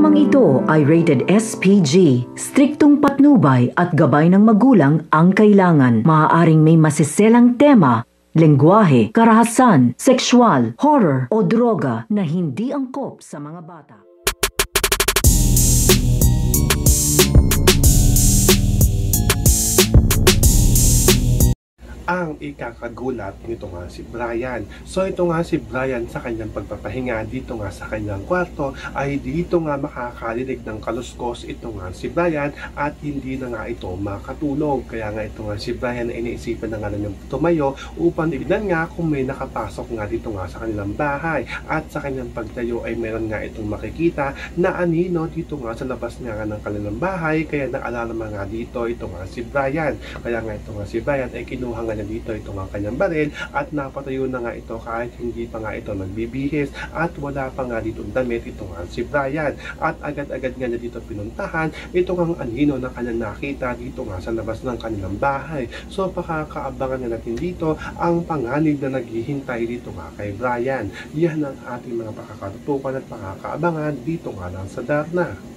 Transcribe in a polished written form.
Programang ito ay rated SPG. Striktong patnubay at gabay ng magulang ang kailangan. Maaaring may masiselang tema, lengguwahe, karahasan, sexual, horror o droga na hindi angkop sa mga bata. Ang ikakagulat nito nga si Brian. So ito nga si Brian sa kanyang pagpapahinga dito nga sa kanyang kwarto ay dito nga makakarinig ng kaluskos ito nga si Brian at hindi na nga ito makatulog. Kaya nga ito nga si Brian ay iniisipan na nga niyang tumayo upang tignan nga kung may nakapasok nga dito nga sa kanilang bahay. At sa kanyang pagtayo ay meron nga itong makikita na anino dito nga sa labas nga ng kanilang bahay. Kaya naalala nga dito ito nga si Brian. Kaya nga ito nga si Brian ay kinuha nga niya dito ito nga kanyang baril at napatayo na nga ito kahit hindi pa nga ito nagbibihis at wala pa nga dito damit ito nga si Brian. At agad-agad nga niya dito pinuntahan ito nga anino na kanyang nakita dito nga sa labas ng kanilang bahay. So pakakaabangan nga natin dito ang panganib na naghihintay dito nga kay Brian. Yan ang ating mga pakakatutukan at pakakaabangan dito nga lang sa Darna.